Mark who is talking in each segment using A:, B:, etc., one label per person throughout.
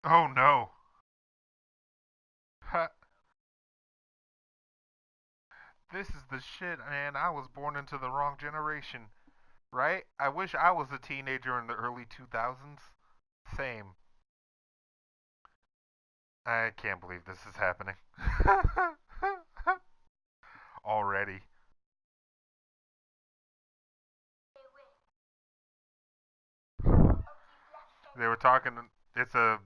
A: Oh no. Ha, this is the shit, man. I was born into the wrong generation, right? I wish I was a teenager in the early 2000s. Same. I can't believe this is happening. Already. They were talking. It's a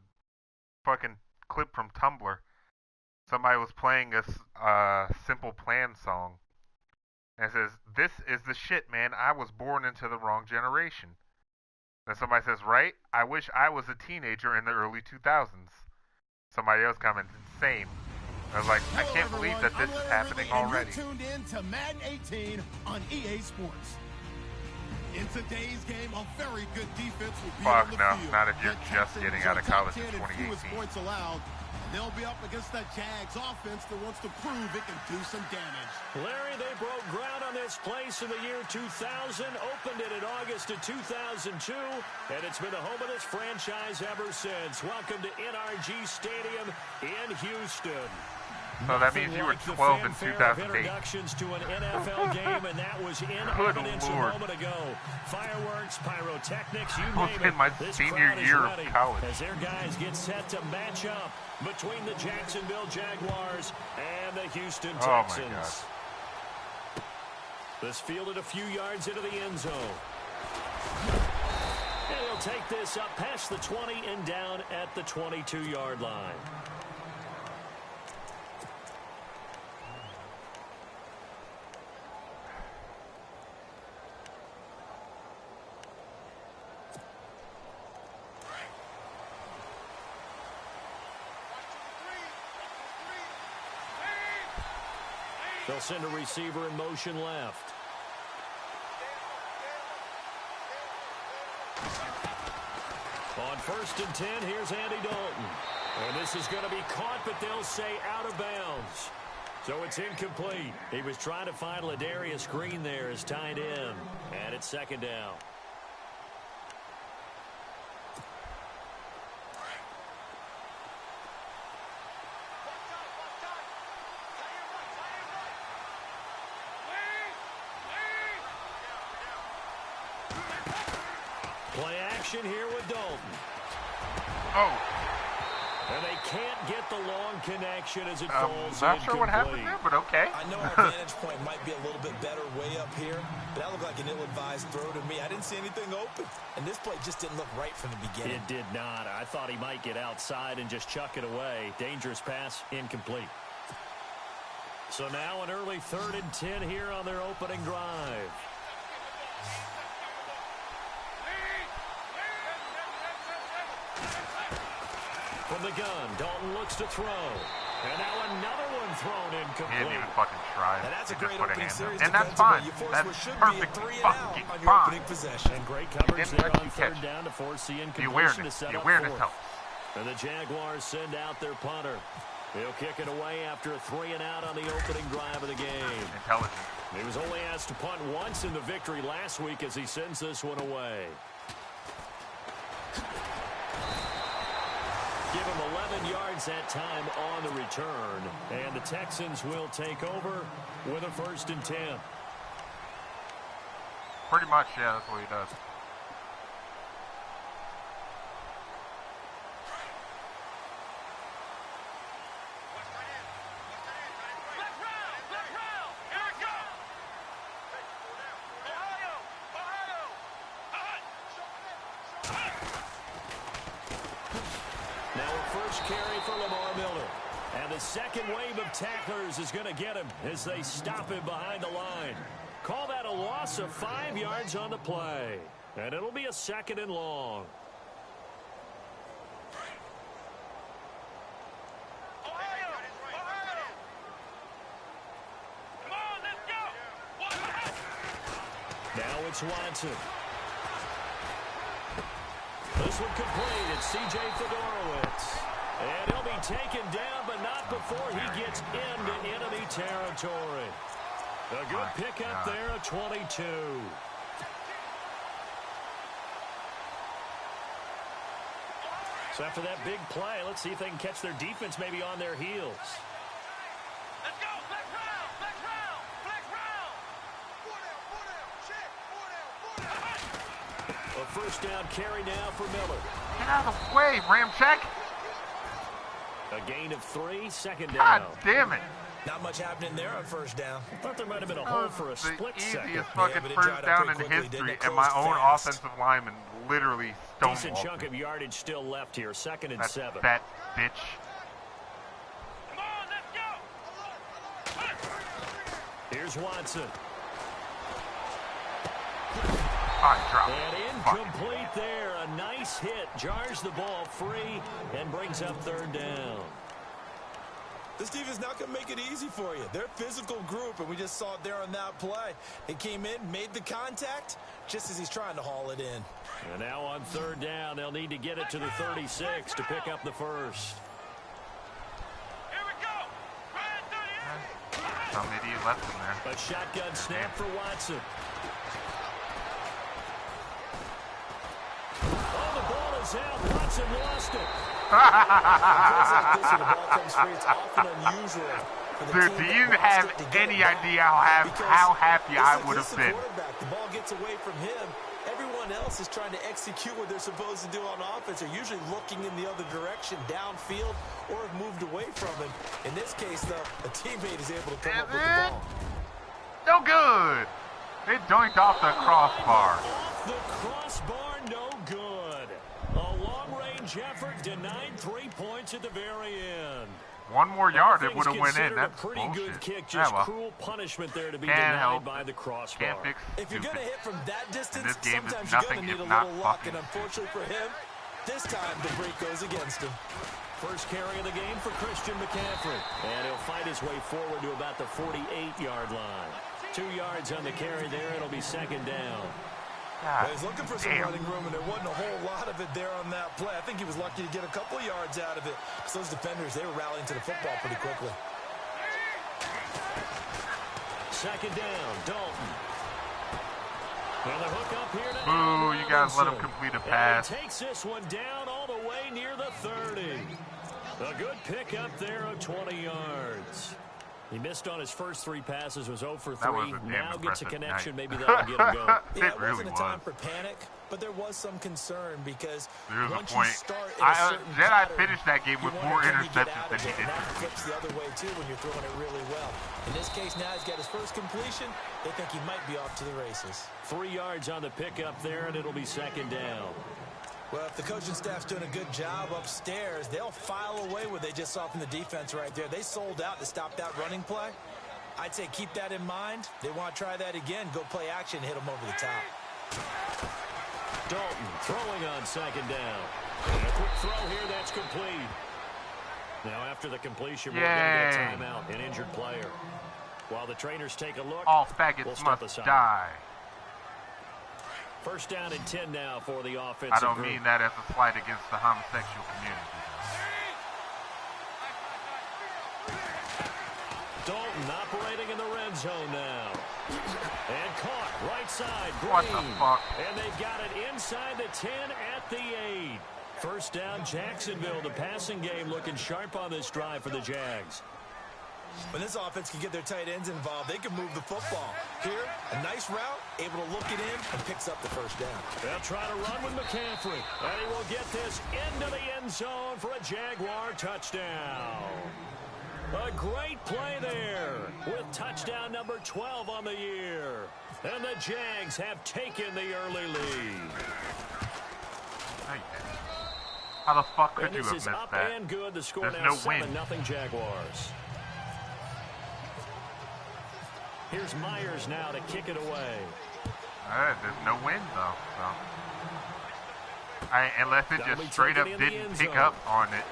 A: fucking clip from Tumblr. Somebody was playing a Simple Plan song. And it says, "This is the shit, man. I was born into the wrong generation." Then somebody says, "Right? I wish I was a teenager in the early 2000s." Somebody else comments, "Same." I was like, I
B: Hello,
A: can't believe that this
B: I'm
A: is
B: Larry
A: happening
B: Ridley,
A: already.
B: and you're tuned in to Madden 18 on EA Sports. In today's game, a very good defense will be
A: Fuck
B: on the
A: no,
B: field.
A: not if you're
B: The
A: just
B: Texans
A: getting
B: are
A: out of
B: top
A: college in
B: 10 in fewest
A: 2018.
B: points allowed. They'll be up against the Jags offense that wants to prove it can do some damage.
C: Larry, they broke ground on this place in the year 2000, opened it in August of 2002, and it's been the home of this franchise ever since. Welcome to NRG Stadium in Houston.
A: So that means you were 12 in 2008.
C: Introductions to an NFL game, and that was in
A: Good
C: evidence
A: Lord.
C: a moment ago. Fireworks, pyrotechnics, you
A: I was
C: name
A: in my
C: it. This
A: senior
C: crowd is
A: year of
C: ready
A: college.
C: as their guys get set to match up between the Jacksonville Jaguars and the Houston Texans.
A: Oh my God.
C: This fielded a few yards into the end zone. And he'll take this up past the 20 and down at the 22-yard line. They'll send a receiver in motion left. On 1st and 10, here's Andy Dalton. And this is going to be caught, but they'll say out of bounds. So it's incomplete. He was trying to find Ladarius Green there as tight end. And it's 2nd down. Play action here with Dalton.
A: Oh.
C: And they can't get the long connection as it
A: I'm
C: falls
A: not sure what happened
C: incomplete.
A: there, but okay.
D: I know our vantage point might be a little bit better way up here, but that looked like an ill-advised throw to me. I didn't see anything open, and this play just didn't look right from the beginning.
C: It did not. I thought he might get outside and just chuck it away. Dangerous pass, incomplete. So now an early 3rd and 10 here on their opening drive. From the gun, Dalton looks to throw. And now another one thrown
A: He
C: incomplete.
A: didn't even fucking try.
D: And that's a
A: He
D: great
A: just put it
D: opening
A: in.
D: series.
A: And that's fine.
D: You force
A: That's
D: what should
A: perfect.
D: be a 3 and
A: Fucking
D: out on your
A: fine.
D: opening possession.
C: And great coverage
A: didn't
C: there
A: let
C: on
A: you
C: 3rd
A: catch
C: down to force the
A: The
C: incompletion to
A: awareness.
C: set
A: The
C: up
A: awareness
C: 4th.
A: helps.
C: And the Jaguars send out their punter. He'll kick it away after a 3 and out on the opening drive of the game.
A: Intelligent.
C: He was only asked to punt once in the victory last week as he sends this one away. Give him 11 yards that time on the return. And the Texans will take over with a 1st and 10.
A: Pretty much, yeah, that's what he does.
C: Now a first carry for Lamar Miller. And the second wave of tacklers is going to get him as they stop him behind the line. Call that a loss of 5 yards on the play. And it'll be a 2nd and long. Now it's Watson. This one complete. It's C.J. Faguars. And he'll be taken down, but not before he gets into enemy territory. A good pickup there at 22. So after that big play, let's see if they can catch their defense maybe on their heels.
E: Let's go! Flex round! Flex round! Flex round! Four down! Check! 4 down! 4 down!
C: A first down carry now for Miller.
A: Get out of the way, Ramcheck.
C: A gain of 3, second down.
A: God damn it.
D: Not much happening there on first down.
C: I thought there might have been a hole for a split
A: the
C: second.
A: easiest fucking
D: but it
A: first
D: dried up
A: down
D: pretty
A: in
D: quickly,
A: history,
D: didn't it?
A: and my
D: Closed
A: own
D: fast.
A: offensive lineman literally
C: Decent
A: stonewalled
C: chunk
A: me.
C: of yardage still left here. Second and
A: That
C: 7.
A: fat bitch.
E: Come on, let's go!
C: Here's Watson.
A: I dropped
C: And
A: it.
C: incomplete there. A nice hit. Jars the ball free and brings up third down.
D: This defense not going to make it easy for you. They're a physical group, and we just saw it there on that play. He came in, made the contact, just as he's trying to haul it in.
C: And now on third down, they'll need to get it to the 36 to pick up the first.
E: Here we go! Right 38!
A: Some idiot left him there.
C: A shotgun snap for Watson. Oh, the ball is out. Watson lost it.
D: Plays like this when the ball comes free, it's often unusual for the
A: Dude,
D: team
A: do
D: that
A: you
D: wants
A: have
D: it to get
A: any
D: it back,
A: idea
D: because
A: how happy I
D: it's
A: would
D: like
A: have
D: this,
A: been?
D: the quarterback, the ball gets away from him. Everyone else is trying to execute what they're supposed to do on offense. They're usually looking in the other direction, downfield, or have moved away from him. In this case, though, a teammate is able to come up with the ball.
A: No good. It doinked off the crossbar.
C: Off the crossbar, no good. A long-range effort denied 3 points at the very end.
A: One more yard, it
C: Things
A: would have went in.
C: considered
A: That's
C: a pretty
A: bullshit.
C: good kick,
A: Yeah,
C: just
A: well,
C: cruel punishment there to be
A: can't
C: denied
A: help
C: by
A: it.
C: the crossbar.
A: Can't fix
D: If you're going to hit from that distance,
A: this game is
D: sometimes you're
A: nothing
D: going to need
A: if
D: a
A: not
D: little luck,
A: fucking
D: and unfortunately for him, this time the break goes against him.
C: First carry of the game for Christian McCaffrey. And he'll fight his way forward to about the 48-yard line. 2 yards on the carry there. It'll be second down.
A: God,
D: He's looking for some
A: damn.
D: running room, and there wasn't a whole lot of it there on that play. I think he was lucky to get a couple of yards out of it. So those defenders, they were rallying to the football pretty quickly.
C: Second down, Dalton. And the hook up here to
A: Boo, you guys let him
C: Robinson.
A: complete a
C: And
A: pass.
C: he takes this one down all the way near the 30. A good pick up there of 20 yards. He missed on his first 3 passes, was 0 for 3.
A: That was a damn
C: Now gets a
A: impressive
C: connection.
A: night.
C: Maybe that'll get him going.
D: Yeah,
A: It
D: it
A: really
D: wasn't a time
A: was.
D: for panic, but there was some concern because
A: There's a
D: once you
A: point.
D: start in a certain
A: Jedi
D: pattern,
A: finished that game
D: you
A: with
D: wonder
A: more
D: can you get
A: interceptions
D: out
A: than
D: of
A: he
D: it,
A: did
D: and that
A: completions.
D: flips the other way too when you're throwing it really well. In this case, now he's got his first completion. They think he might be off to the races.
C: 3 yards on the pickup there, and it'll be second down.
D: Well, if the coaching staff's doing a good job upstairs, they'll file away what they just saw from the defense right there. They sold out to stop that running play. I'd say keep that in mind. They want to try that again. Go play action, hit them over the top.
C: Dalton throwing on second down. And a quick throw here, that's complete. Now after the completion, we're going to get a
A: Yay.
C: timeout, an injured player. While the trainers take a look,
A: All faggots
C: we'll step
A: must
C: aside.
A: die.
C: First down and 10 now for the offensive
A: I don't
C: group.
A: mean that as a slight against the homosexual community.
C: Dalton operating in the red zone now. And caught right side, Green.
A: What the fuck?
C: And they got it inside the 10 at the 8. First down, Jacksonville. The passing game looking sharp on this drive for the Jags.
D: When this offense can get their tight ends involved, they can move the football. Here, a nice route, able to look it in, and picks up the first down.
C: They'll try to run with McCaffrey. And he will get this into the end zone for a Jaguar touchdown. A great play there with touchdown number 12 on the year. And the Jags have taken the early lead.
A: No, you didn't. How the fuck could
C: And
A: you
C: this
A: have
C: is
A: missed
C: up
A: that?
C: and good. The score
A: There's
C: now
A: no win.
C: 7-0 Jaguars. Here's Myers now to kick it away.
A: There's no win though. So. Unless it
C: That'll be
A: just straight up
C: taken in the
A: didn't
C: end
A: pick
C: zone.
A: up on it.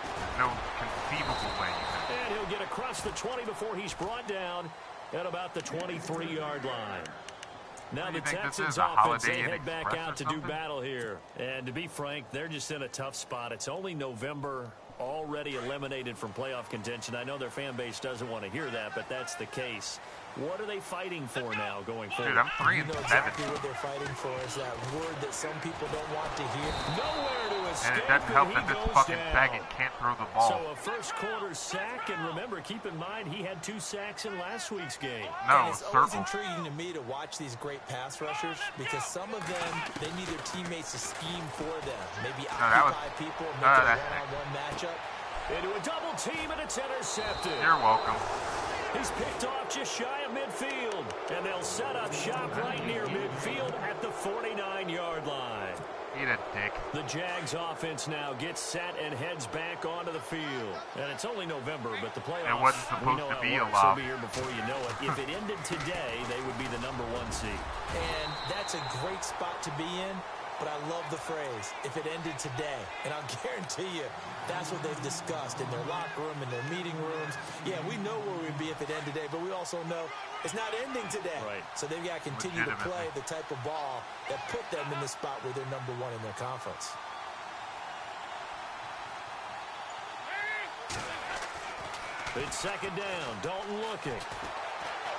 A: There's no conceivable way you can.
C: And he'll get across the 20 before he's brought down at about the 23-yard line. Now
A: What do
C: the
A: you think this
C: Texans
A: is, a
C: offense,
A: Holiday
C: they
A: Inn
C: head back
A: Express
C: out
A: or
C: to do
A: something?
C: battle here. And to be frank, they're just in a tough spot. It's only November, already eliminated from playoff contention. I know their fan base doesn't want to hear that, but that's the case. What are they fighting for now going forward?
A: Dude, I'm 3
D: You
A: and
D: know
A: 7.
D: exactly what they're fighting for is that word that some people don't want to hear.
C: Nowhere to escape,
A: And it doesn't help
C: he
A: that this
C: goes
A: fucking
C: down.
A: faggot can't throw the ball.
C: So a first quarter sack, and remember, keep in mind, he had 2 sacks in last week's game.
A: No,
D: And it's always
A: circle.
D: intriguing to me to watch these great pass rushers because some of them, they need their teammates to scheme for them. Maybe occupy people, make it a one-on-one matchup.
C: Into a double team, and it's intercepted.
A: You're welcome.
C: He's picked off just shy of midfield, and they'll set up shop right near midfield at the 49-yard line.
A: Eat a dick.
C: The Jags offense now gets set and heads back onto the field. And it's only November, but the playoffs,
A: It wasn't
C: we
A: supposed
C: know
A: to
C: how
A: be
C: it
A: a
C: works.
A: lob.
C: They'll be here before you know it. If it ended today, they would be the #1 seed.
D: And that's a great spot to be in, but I love the phrase, if it ended today. And I'll guarantee you, that's what they've discussed in their locker room, in their meeting rooms. Yeah, we know where we'd be if it ended today, but we also know it's not ending today.
C: Right.
D: So they've got to continue to play the type of ball that put them in the spot where they're #1 in their conference.
C: It's second down. Dalton looking.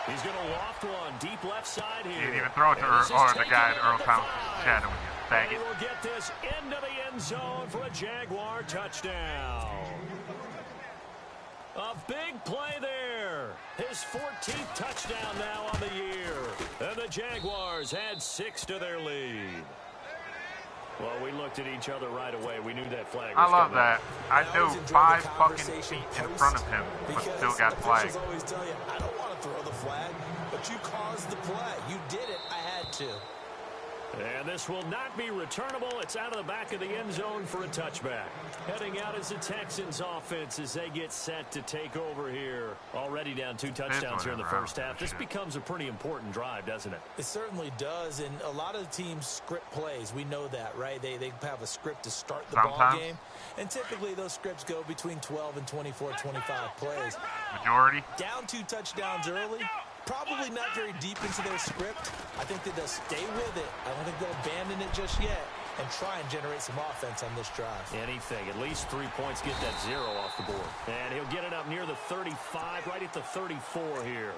C: He's going to loft one deep left side here.
A: You didn't even throw it to the guy at Earl Thomas shadowing you, faggot.
C: And we'll get this into the end zone for a Jaguar touchdown. A big play there. His 14th touchdown now on the year. And the Jaguars add 6 to their lead. Well, we looked at each other right away. We knew that flag was
A: I love
C: coming.
A: that. I knew 5 fucking feet in front of him, but still got flagged.
D: Always tell you, I don't want to throw the flag, but you caused the play. You did it. I had to.
C: And this will not be returnable. It's out of the back of the end zone for a touchback. Heading out is the Texans offense as they get set to take over here. Already down 2 touchdowns here in the first half. This becomes a pretty important drive, doesn't it?
D: It certainly does, and a lot of teams script plays. We know that, right? They have a script to start the ball game, and typically those scripts go between 12 and 24, 25 plays.
A: Majority.
D: Down 2 touchdowns early. Probably not very deep into their script. I think that they'll stay with it. I don't think they'll abandon it just yet and try and generate some offense on this drive.
C: Anything. At least 3 points, get that 0 off the board. And he'll get it up near the 35, right at the 34 here.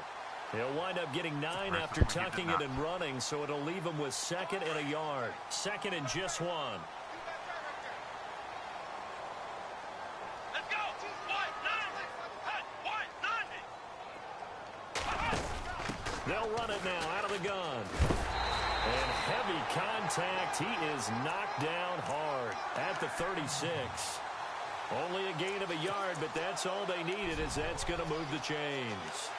C: He'll wind up getting 9 after tucking it and running, so it'll leave him with 2nd and a yard. 2nd and just 1.
E: Let's go.
C: They'll run it now out of the gun. And heavy contact. He is knocked down hard at the 36. Only a gain of a yard, but that's all they needed, as that's going to move the chains.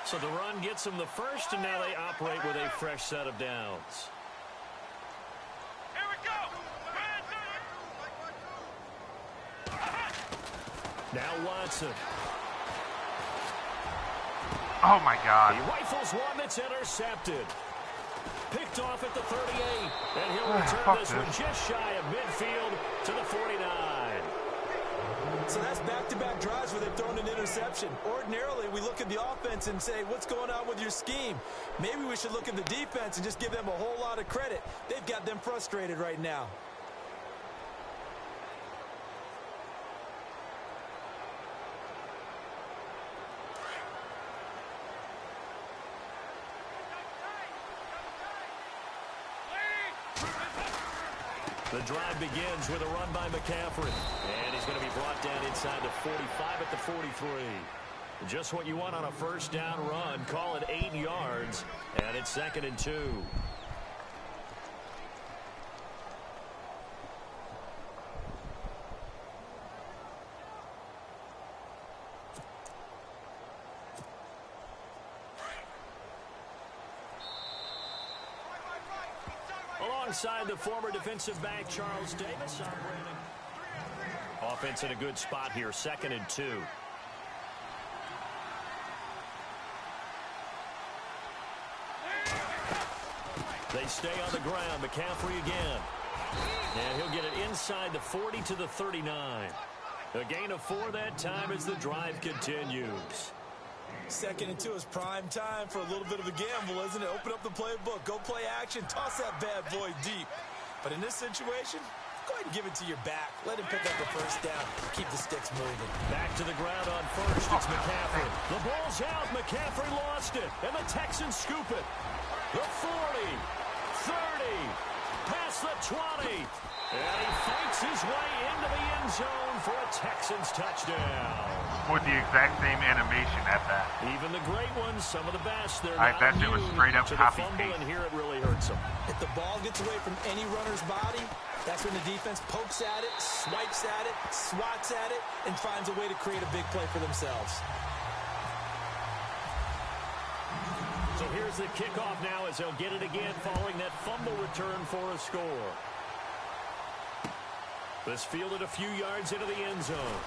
C: So the run gets them the first, and now they operate with a fresh set of downs.
E: Here we go.
C: Now Watson.
A: Oh my God.
C: He rifles one that's intercepted. Picked off at the 38. And he'll return this one just shy of midfield to the 49.
D: So that's back-to-back drives where they've thrown an interception. Ordinarily, we look at the offense and say, what's going on with your scheme? Maybe we should look at the defense and just give them a whole lot of credit. They've got them frustrated right now.
C: The drive begins with a run by McCaffrey. And he's going to be brought down inside the 45 at the 43. Just what you want on a first down run. Call it 8 yards. And it's 2nd and 2. Alongside the former defensive back, Charles Davis. Offense in a good spot here, 2nd and 2. They stay on the ground. McCaffrey again. And he'll get it inside the 40 to the 39. A gain of 4 that time as the drive continues.
D: 2nd and 2 is prime time for a little bit of a gamble, isn't it? Open up the playbook, go play action, toss that bad boy deep. But in this situation, go ahead and give it to your back. Let him pick up the first down. Keep the sticks moving.
C: Back to the ground on first. It's McCaffrey. The ball's out. McCaffrey lost it. And the Texans scoop it. The 40, 30, past the 20. And he fights his way into the end zone for a Texans touchdown.
A: With the exact same animation at that.
C: Even the great ones, some of the best, they're
A: I
C: not
A: bet it was
C: immune
A: straight up
C: to the
A: copy
C: fumble,
A: paste.
C: and here it really hurts them.
D: If the ball gets away from any runner's body, that's when the defense pokes at it, swipes at it, swats at it, and finds a way to create a big play for themselves.
C: So here's the kickoff now as they'll get it again following that fumble return for a score. This fielded a few yards into the end zone.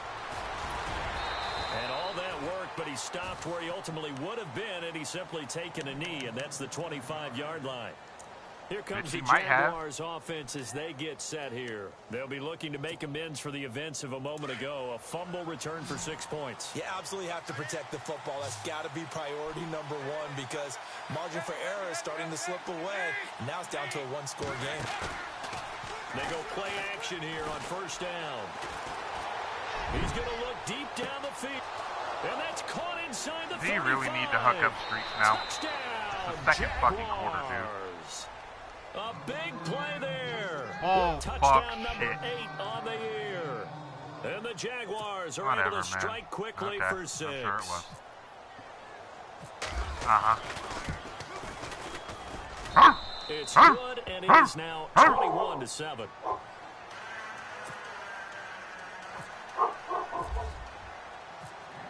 C: And all that work, but he stopped where he ultimately would have been had he simply taken a knee, and that's the 25-yard line. Here comes the Jaguars offense as they get set here. They'll be looking to make amends for the events of a moment ago. A fumble return for 6 points.
D: You absolutely have to protect the football. That's got to be priority number one because margin for error is starting to slip away. Now it's down to a one-score game.
C: They go play action here on first down. He's going to look deep down the field. And that's caught inside the 35.
A: Do you really need to hook up streaks now?
C: Touchdown,
A: It's the second fucking quarter, dude.
C: A big play there.
A: Oh,
C: Touchdown
A: fuck
C: number
A: shit.
C: 8 on the year. And the Jaguars are
A: Whatever,
C: able to strike
A: man.
C: quickly
A: Okay,
C: for
A: I'm
C: 6.
A: sure it was. Uh-huh.
C: It's good, and it is now 21-7.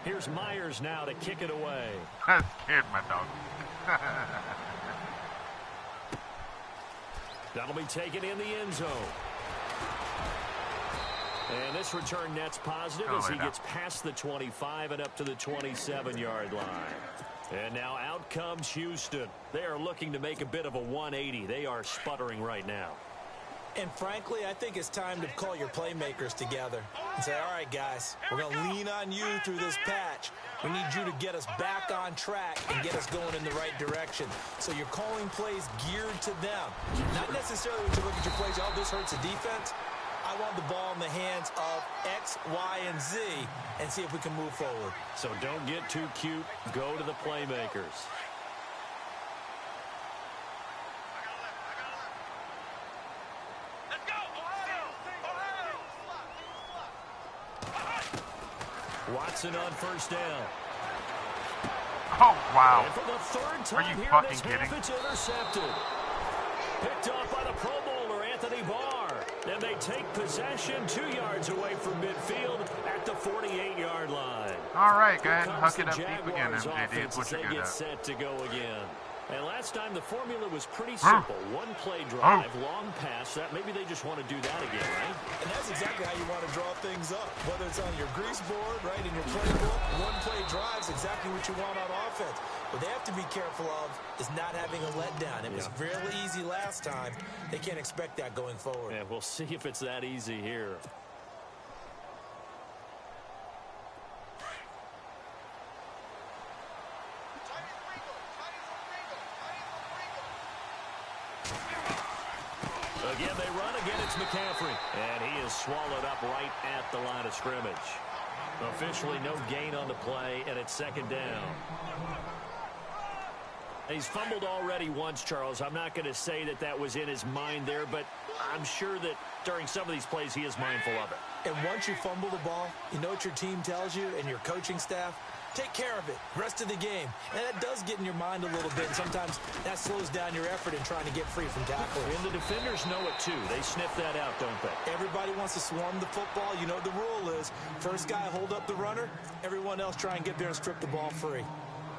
C: Here's Myers now to kick it away.
A: That scared my dog.
C: That'll be taken in the end zone. And this return net's positive as he gets past the 25 and up to the 27-yard line. And now out comes Houston. They are looking to make a bit of a 180. They are sputtering right now.
D: And frankly, I think it's time to call your playmakers together and say, all right, guys, we're going to lean on you through this patch. We need you to get us back on track and get us going in the right direction. So you're calling plays geared to them. Not necessarily when you look at your plays, oh, this hurts the defense. I want the ball in the hands of X, Y, and Z and see if we can move forward.
C: So don't get too cute. Go to the playmakers.
E: Let's go, Ohio! Ohio!
C: Watson on first down.
A: Oh, wow.
C: And for the third time
A: Are you
C: here in
A: fucking
C: this
A: kidding?
C: half, it's intercepted. Picked off by the Pro Bowler, Anthony Barr. And they take possession 2 yards away from midfield at the 48-yard line.
A: All right, go ahead and
C: Comes
A: huck it
C: the
A: up deep again,
C: Jaguars
A: MJD.
C: offense
A: It's what
C: as
A: you're
C: they
A: good
C: get
A: at.
C: set to go again. And last time the formula was pretty simple. One play drive, long pass. That maybe they just want to do that again, right?
D: And that's exactly how you want to draw things up. Whether it's on your grease board, right, in your playbook, one play drive is exactly what you want on offense. What they have to be careful of is not having a letdown. It was really easy last time. They can't expect that going forward.
C: And we'll see if it's that easy here. Again, they run. Again, it's McCaffrey. And he is swallowed up right at the line of scrimmage. Officially no gain on the play, and it's second down. He's fumbled already once, Charles. I'm not going to say that that was in his mind there, but I'm sure that during some of these plays he is mindful of it.
D: And once you fumble the ball, you know what your team tells you and your coaching staff? Take care of it. Rest of the game. And that does get in your mind a little bit. And sometimes that slows down your effort in trying to get free from tackling.
C: And the defenders know it too. They sniff that out, don't they?
D: Everybody wants to swarm the football. You know what the rule is. First guy hold up the runner. Everyone else try and get there and strip the ball free.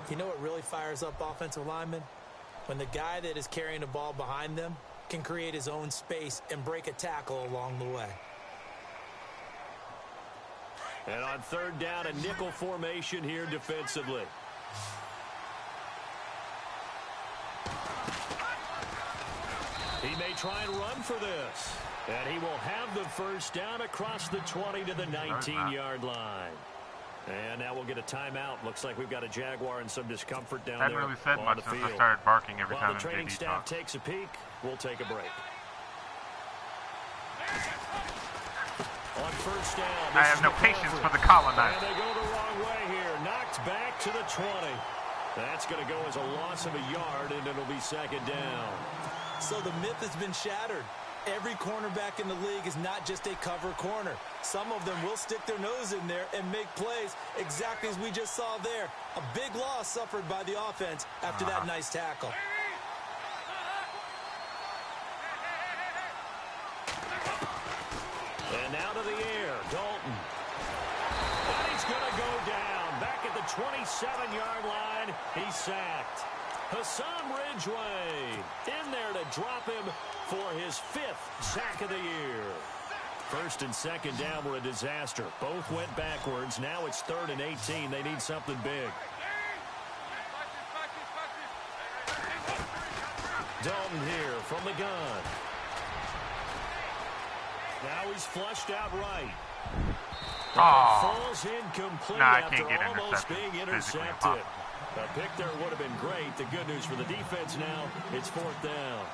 D: You know what really fires up offensive linemen? When the guy that is carrying the ball behind them can create his own space and break a tackle along the way.
C: And on third down, a nickel formation here defensively. He may try and run for this. And he will have the first down across the 20 to the 19-yard line. And now we'll get a timeout. Looks like we've got a Jaguar and some discomfort down there.
A: Hadn't really said
C: on
A: much
C: the
A: since
C: field.
A: I started barking every
C: While
A: time
C: the training
A: MJD
C: staff
A: talks.
C: takes a peek, we'll take a break. On first down,
A: I have no patience for the colonizers.
C: And they go the wrong way here. Knocked back to the 20. That's going to go as a loss of a yard, and it'll be second down.
D: So the myth has been shattered. Every cornerback in the league is not just a cover corner. Some of them will stick their nose in there and make plays exactly as we just saw there. A big loss suffered by the offense after that nice tackle.
C: And out of the air, Dalton. And he's going to go down. Back at the 27-yard line, he's sacked. Hassan Ridgeway in there to drop him for his 5th sack of the year. First and second down were a disaster. Both went backwards. Now it's 3rd and 18. They need something big. Dalton here from the gun. Now he's flushed out right. Falls incomplete after almost being intercepted. A pick there would have been great. The good news for the defense now, it's 4th down.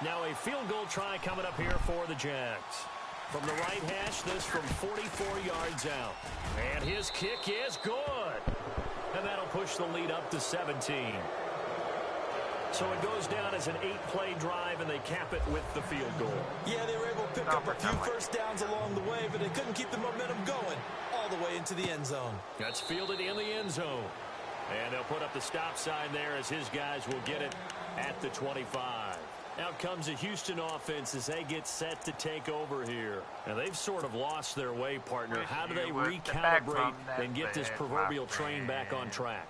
C: Now a field goal try coming up here for the Jags. From the right hash, this from 44 yards out. And his kick is good. And that'll push the lead up to 17. So it goes down as an 8-play drive, and they cap it with the field goal.
D: Yeah, they were able to pick up a few first downs along the way, but they couldn't keep the momentum going all the way into the end zone.
C: That's fielded in the end zone. And they'll put up the stop sign there as his guys will get it at the 25. Out comes the Houston offense as they get set to take over here. Now, they've sort of lost their way, partner. How do they recalibrate and get this proverbial train back on track?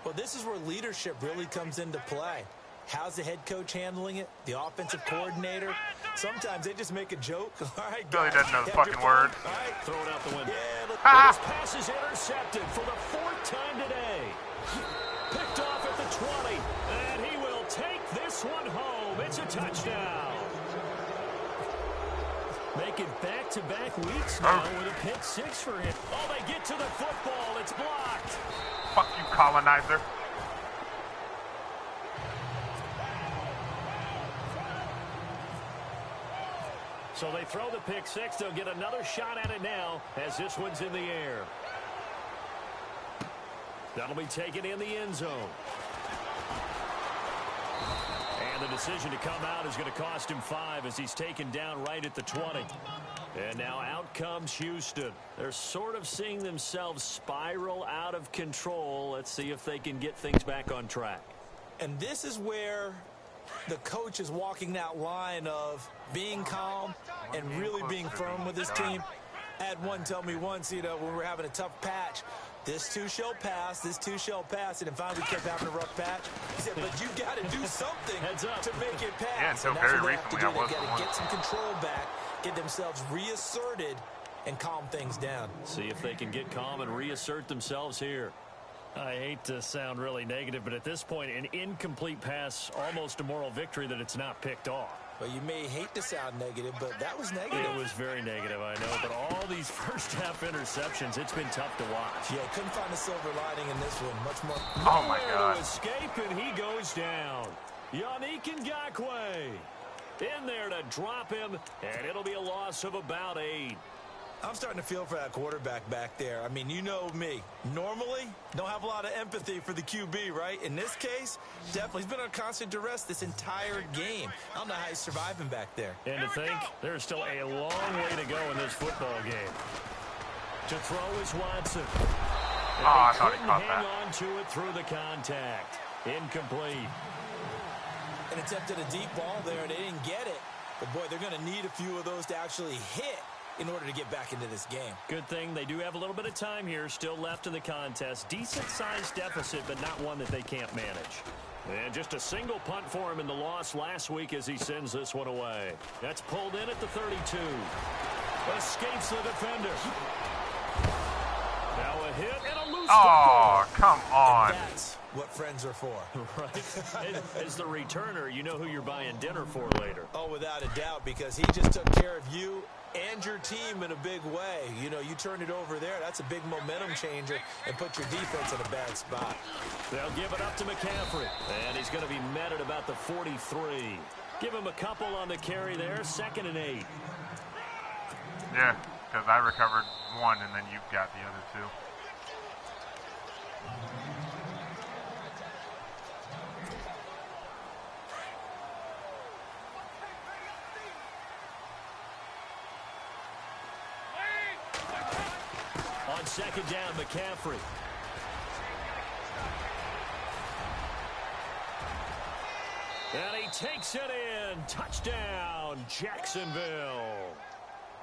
D: Well, this is where leadership really comes into play. How's the head coach handling it? The offensive coordinator? Sometimes they just make a joke. All right,
A: Billy doesn't know the fucking word.
C: All right, throw it out the window.
D: Yeah,
C: this pass is intercepted for the 4th time today. Picked off at the 20, and he will take this one home. It's a touchdown. Making back-to-back weeks now with a pick 6 for him. Oh, they get to the football. It's blocked.
A: Fuck you, colonizer.
C: So they throw the pick 6. They'll get another shot at it now as this one's in the air. That'll be taken in the end zone. And the decision to come out is going to cost him 5 as he's taken down right at the 20. And now out comes Houston. They're sort of seeing themselves spiral out of control. Let's see if they can get things back on track.
D: And this is where the coach is walking that line of being calm and really being firm with his team. I had one tell me once, when we're having a tough patch, this too shall pass, this too shall pass. And finally we kept having a rough patch. He said, but you got to do something to make it pass.
A: Yeah, until
D: and that's
A: very
D: what they have to
A: recently
D: do.
A: I
D: They
A: wasn't
D: got to get some control back, get themselves reasserted, and calm things down.
C: See if they can get calm and reassert themselves here. I hate to sound really negative, but at this point, an incomplete pass, almost a moral victory that it's not picked off.
D: Well, you may hate to sound negative, but that was negative.
C: It was very negative, I know. But all these first-half interceptions, it's been tough to watch.
D: Yeah, couldn't find a silver lining in this one. Much more.
A: Oh, my God.
C: To escape, and he goes down. Yannick Ngakoue in there to drop him, and it'll be a loss of about 8.
D: I'm starting to feel for that quarterback back there. I mean, you know me. Normally, don't have a lot of empathy for the QB, right? In this case, definitely. He's been on constant duress this entire game. I don't know how he's surviving back there.
C: And to think, there's still a long way to go in this football game. To throw is Watson. And
A: I thought he caught
C: hang
A: that.
C: on to it through the contact. Incomplete.
D: And attempted a deep ball there, and they didn't get it. But, boy, they're going to need a few of those to actually hit in order to get back into this game.
C: Good thing they do have a little bit of time here still left in the contest. Decent-sized deficit, but not one that they can't manage. And just a single punt for him in the loss last week as he sends this one away. That's pulled in at the 32. Escapes the defender. Now a hit and a loose
A: Oh,
C: football.
A: come on.
D: And that's what friends are for.
C: Right. As the returner, you know who you're buying dinner for later.
D: Oh, without a doubt, because he just took care of you and your team in a big way. You know, you turn it over there, that's a big momentum changer, and put your defense in a bad spot.
C: They'll give it up to McCaffrey, and he's going to be met at about the 43. Give him a couple on the carry there, 2nd and 8.
A: Yeah, because I recovered one and then you've got the other 2.
C: on second down, McCaffrey. And he takes it in. Touchdown, Jacksonville.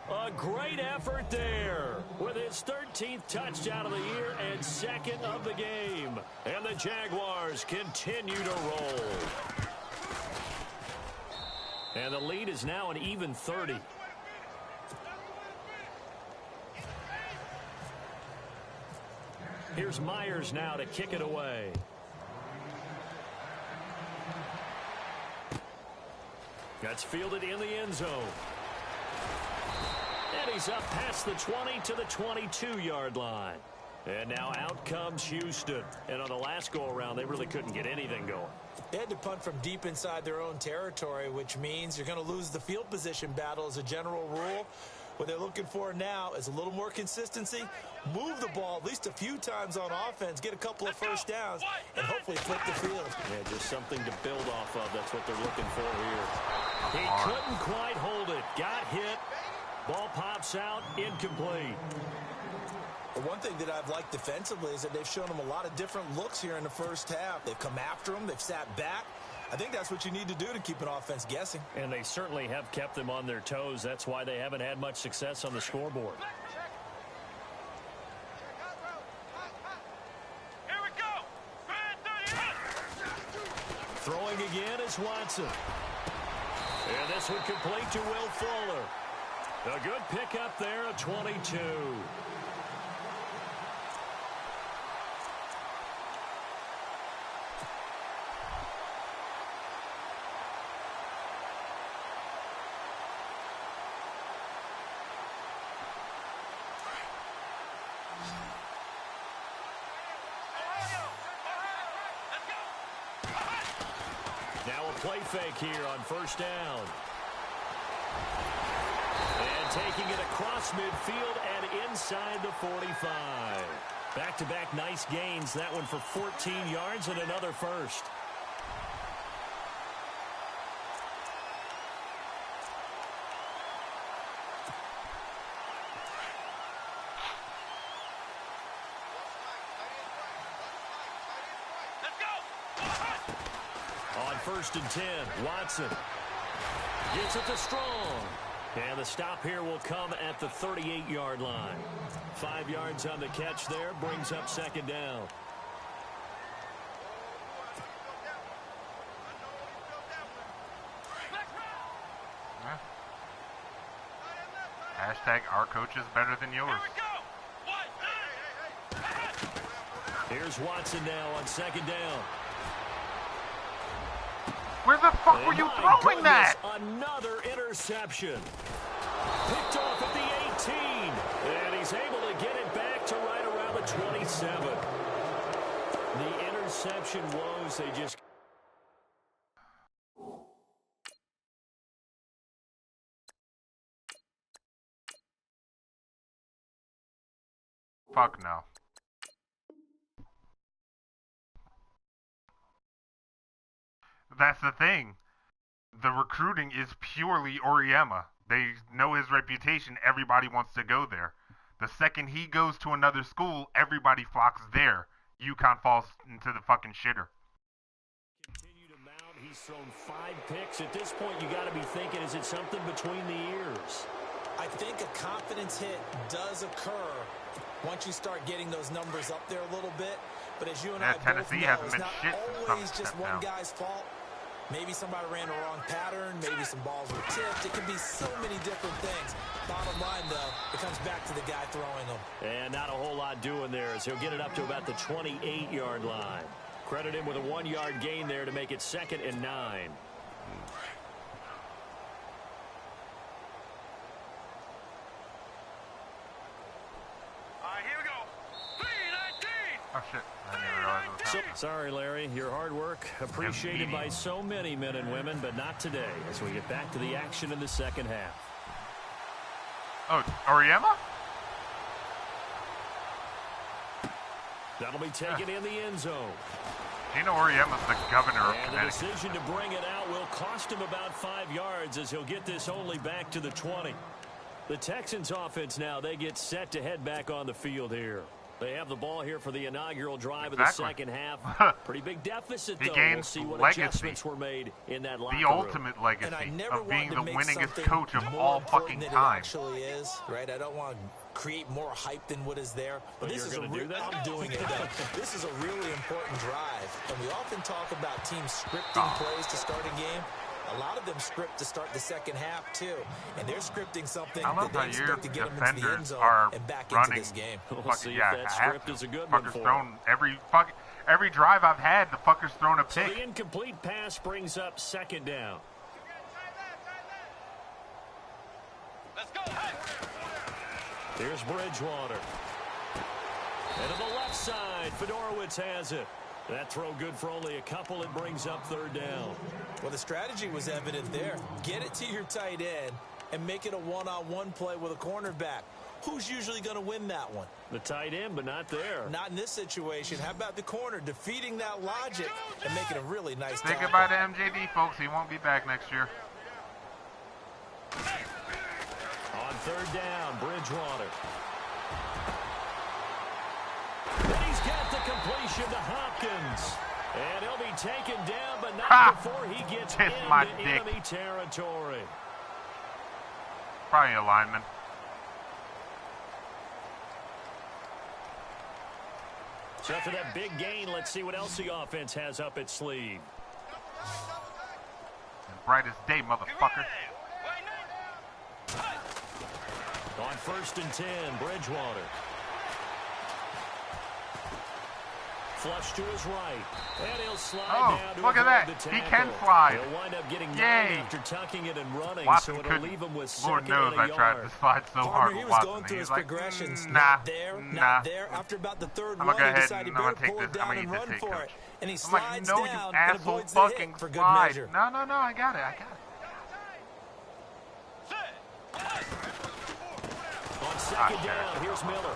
C: A great effort there with his 13th touchdown of the year and second of the game. And the Jaguars continue to roll. And the lead is now an even 30. Here's Myers now to kick it away. That's fielded in the end zone. And he's up past the 20 to the 22-yard line. And now out comes Houston. And on the last go-around, they really couldn't get anything going.
D: They had to punt from deep inside their own territory, which means you're going to lose the field position battle as a general rule. What they're looking for now is a little more consistency, move the ball at least a few times on offense, get a couple of first downs, and hopefully flip the field.
C: Yeah, just something to build off of. That's what they're looking for here. He couldn't quite hold it. Got hit. Ball pops out. Incomplete.
D: One thing that I've liked defensively is that they've shown them a lot of different looks here in the first half. They've come after them. They've sat back. I think that's what you need to do to keep an offense guessing.
C: And they certainly have kept them on their toes. That's why they haven't had much success on the scoreboard.
E: Here we go.
C: Throwing again is Watson. And this one complete to Will Fuller. A good pickup there at 22. Now a play fake here on first down. And taking it across midfield and inside the 45. Back-to-back nice gains. That one for 14 yards and another first. On first and 10, Watson gets it to Strong. And the stop here will come at the 38-yard line. 5 yards on the catch there, brings up second down.
A: Hashtag our coach is better than yours.
C: Here's Watson now on second down.
A: Where the fuck were you throwing that?
C: Another interception. Picked off at the 18. And he's able to get it back to right around the 27. The interception woes, they just...
A: Fuck no. That's the thing. The recruiting is purely Oriema. They know his reputation. Everybody wants to go there. The second he goes to another school, everybody flocks there. UConn falls into the fucking shitter.
C: Continue to mount. He's thrown 5 picks. At this point, you got to be thinking, is it something between the ears?
D: I think a confidence hit does occur once you start getting those numbers up there a little bit. But as you and I both
A: Tennessee
D: know,
A: hasn't
D: it's
A: been
D: not
A: shit since
D: always
A: Trump
D: just
A: stepped
D: one
A: down.
D: guy's fault. Maybe somebody ran the wrong pattern. Maybe some balls were tipped. It can be so many different things. Bottom line, though, it comes back to the guy throwing them.
C: And not a whole lot doing there as he'll get it up to about the 28-yard line. Credit him with a 1-yard gain there to make it 2nd and 9.
E: Here we go. 319.
A: Oh shit. I didn't realize it was happening.
C: Sorry, Larry. Your hard work appreciated by so many men and women, but not today as we get back to the action in the second half.
A: Oh, Oriema?
C: That'll be taken in the end zone.
A: Dino Oriema's the governor of
C: And the
A: Connecticut.
C: decision to bring it out will cost him about 5 yards as he'll get this only back to the 20. The Texans offense now, they get set to head back on the field here. They have the ball here for the inaugural drive of the second half. Pretty big deficit, though. We'll see what adjustments were made in that locker room.
A: The ultimate legacy of being the winningest coach of all fucking time.
D: Actually is, right? I don't want to create more hype than what is there. But this is I'm doing it, though. This is a really important drive. And we often talk about teams scripting plays to start a game. A lot of them script to start the second half, too. And they're scripting something that they expect to get them into the end zone and back into this game.
C: We'll see if that script is a good one for
A: thrown every drive I've had, the fucker's thrown a pick.
C: So the incomplete pass brings up second down.
E: Let's go.
C: Here's Bridgewater. And to the left side, Fedorowicz has it. That throw good for only a couple. It brings up third down.
D: Well, the strategy was evident there. Get it to your tight end and make it a one-on-one play with a cornerback. Who's usually going to win that one?
C: The tight end, but not there.
D: Not in this situation. How about the corner defeating that logic and making a really nice
A: Say
D: tackle?
A: goodbye to MJD, folks. He won't be back next year.
C: On third down, Bridgewater. And he's got the completion to Hopkins. And he'll be taken down, but not before he gets into enemy territory.
A: Probably a lineman.
C: So after that big gain, let's see what else the offense has up its sleeve.
A: Bright as day, motherfucker.
C: On 1st and 10, Bridgewater. Flush to his right. And he'll slide down to
A: look at that. He can slide.
C: He'll wind up getting 9
A: Yay.
C: after tucking it and running,
A: Watson
C: so it'll leave him with
A: Lord
C: second
A: knows
C: and a
A: I tried
C: yard.
A: to slide so hard
D: He
A: with
D: was
A: Watson.
D: going through his
A: like,
D: progressions.
A: nah,
D: Not there,
A: nah.
D: not there. After about the third
A: I'm
D: one,
A: gonna go
D: he
A: ahead
D: decided
A: and
D: to
A: I'm gonna
D: pull
A: take
D: it
A: this. I'm
D: down
A: gonna
D: and
A: eat this
D: run
A: take,
D: for
A: coach.
D: it. And he
A: I'm like,
D: slides
A: no,
D: down
A: you
D: and
A: asshole
D: avoids the
A: fucking
D: hit for good
A: slide.
D: measure.
A: No, I got it.
C: On second down, here's Miller.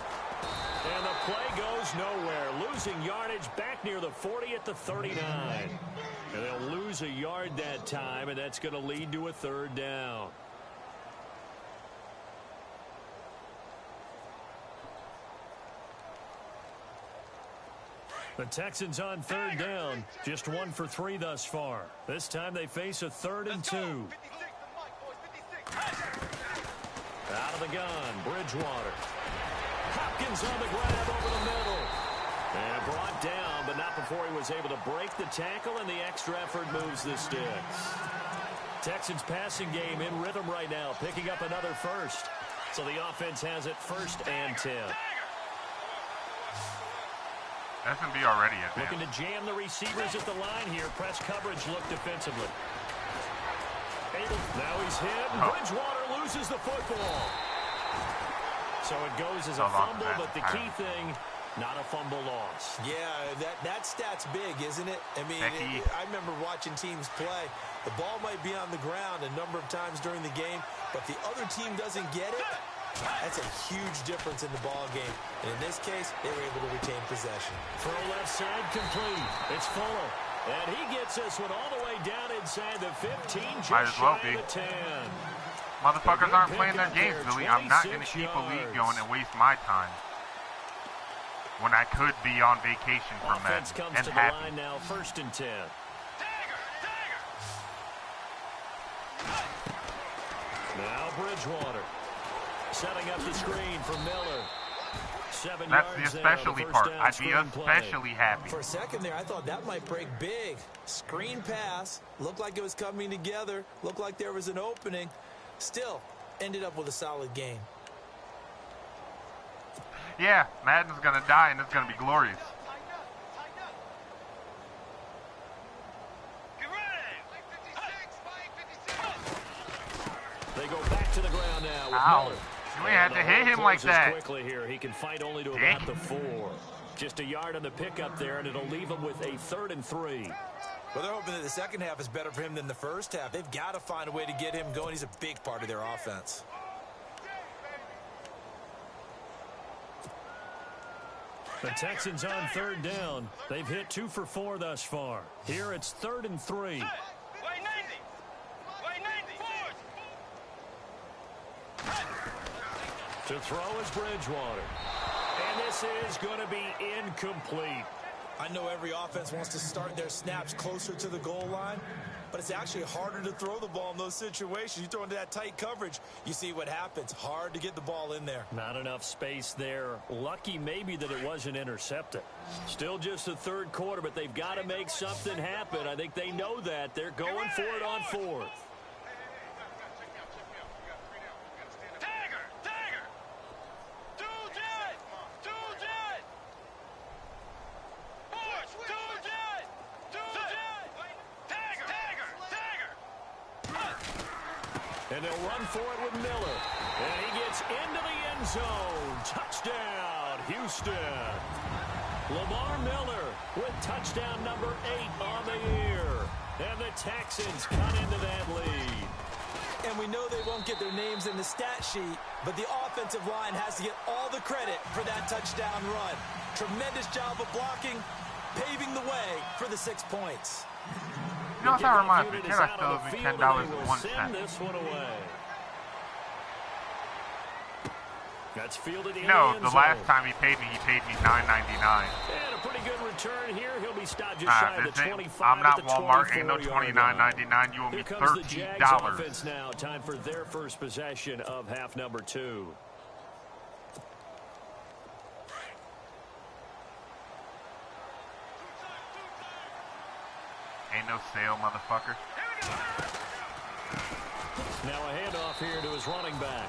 C: And the play goes nowhere. Losing yardage back near the 40 at the 39. And they'll lose a yard that time, and that's going to lead to a third down. The Texans on third down, just 1 for 3 thus far. This time they face a 3rd and 2. Out of the gun, Bridgewater. Hopkins on the grab over the middle. And brought down, but not before he was able to break the tackle, and the extra effort moves the sticks. Texans passing game in rhythm right now, picking up another first. So the offense has it 1st and 10.
A: SNB already advanced.
C: Looking to jam the receivers at the line here. Press coverage look defensively. Now he's hit. Bridgewater loses the football. So it goes as a fumble, but the key thing, not a fumble loss.
D: Yeah, that stat's big, isn't it? I mean, I remember watching teams play. The ball might be on the ground a number of times during the game, but if the other team doesn't get it, that's a huge difference in the ball game. And in this case, they were able to retain possession.
C: Throw left side complete. It's Fuller. And he gets this one all the way down inside the 15, just
A: Might as well
C: shy
A: be.
C: of the 10.
A: Motherfuckers aren't playing their games, Billy. I'm not going to keep a lead going and waste my time when I could be on vacation from
C: Offense
A: Madden
C: comes
A: and
C: to
A: happy.
C: the line now, 1st and 10. Now Bridgewater setting up the screen for Miller. 7
A: That's
C: yards
A: the
C: there,
A: especially
C: first
A: part.
C: down
A: I'd be
C: screen play.
A: especially happy.
D: For a second there, I thought that might break big. Screen pass. Looked like it was coming together. Looked like there was an opening. Still, ended up with a solid game.
A: Yeah, Madden's going to die and it's going to be glorious.
C: They go back to the ground now with
A: Ow.
C: Miller.
A: You ain't had to hit him like that.
C: Quickly here. He can fight only to about the 4. Just a yard on the pickup there, and it'll leave him with a 3rd and 3.
D: Well, they're hoping that the second half is better for him than the first half. They've got to find a way to get him going. He's a big part of their offense.
C: The Texans on third down. They've hit 2 for 4 thus far. Here it's 3rd and 3. To throw is Bridgewater. And this is going to be incomplete.
D: I know every offense wants to start their snaps closer to the goal line, but it's actually harder to throw the ball in those situations. You throw into that tight coverage, you see what happens. Hard to get the ball in there.
C: Not enough space there. Lucky maybe that it wasn't intercepted. Still just the third quarter, but they've got to make something happen. I think they know that. They're going for it on fourth. And they'll run for it with Miller. And he gets into the end zone. Touchdown, Houston. Lamar Miller with touchdown number 8 on the year. And the Texans cut into that lead.
D: And we know they won't get their names in the stat sheet, but the offensive line has to get all the credit for that touchdown run. Tremendous job of blocking, paving the way for the 6 points.
A: You know what that reminds me? Jedi still owes me $10.01.
C: This one away. That's fielded in
A: No,
C: the
A: the last time he paid me $9.99.
C: And a pretty good return here. He'll be stopped just shy of the 25.
A: I'm not Walmart. Ain't no $29.99. You owe me
C: $13. The Jags offense now. Time for their first possession of half number 2.
A: Ain't no sale, motherfucker.
C: Now a handoff here to his running back.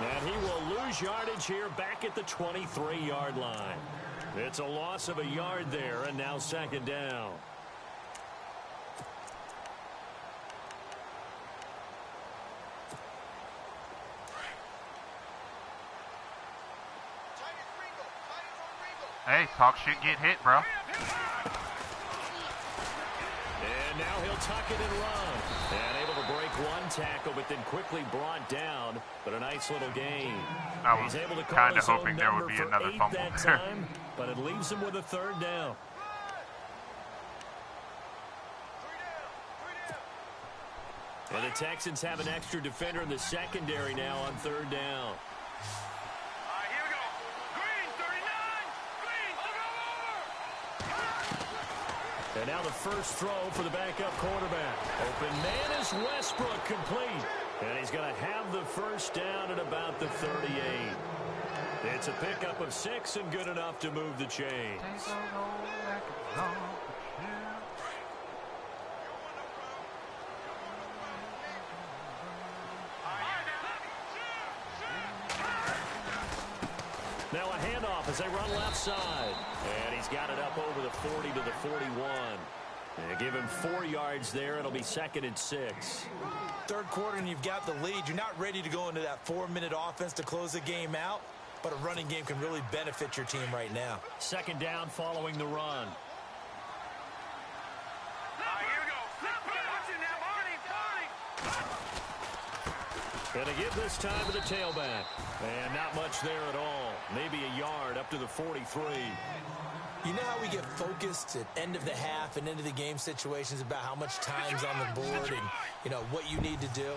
C: And he will lose yardage here back at the 23-yard line. It's a loss of a yard there, and now second down.
A: Hey, talk shit, get hit, bro.
C: And now he'll tuck it and run. And able to break one tackle, but then quickly brought down. But a nice little gain.
A: I was
C: He's able to call
A: kind of
C: his own
A: hoping there would
C: number
A: be
C: for
A: another
C: 8
A: fumble
C: that
A: there.
C: time, but it leaves him with a third down. And the Texans have an extra defender in the secondary now on third down. And now the first throw for the backup quarterback. Open man is Westbrook, complete. And he's going to have the first down at about the 38. It's a pickup of 6 and good enough to move the chains. Now a handoff as they run left side. And he's got it up over the 40 to the 41. They give him 4 yards there. It'll be second and 6.
D: Third quarter and you've got the lead. You're not ready to go into that 4-minute offense to close the game out, but a running game can really benefit your team right now.
C: Second down following the run. And to give this time to the tailback. And not much there at all. Maybe a yard up to the 43.
D: You know how we get focused at end of the half and into the game situations about how much time's on the board and, you know, what you need to do?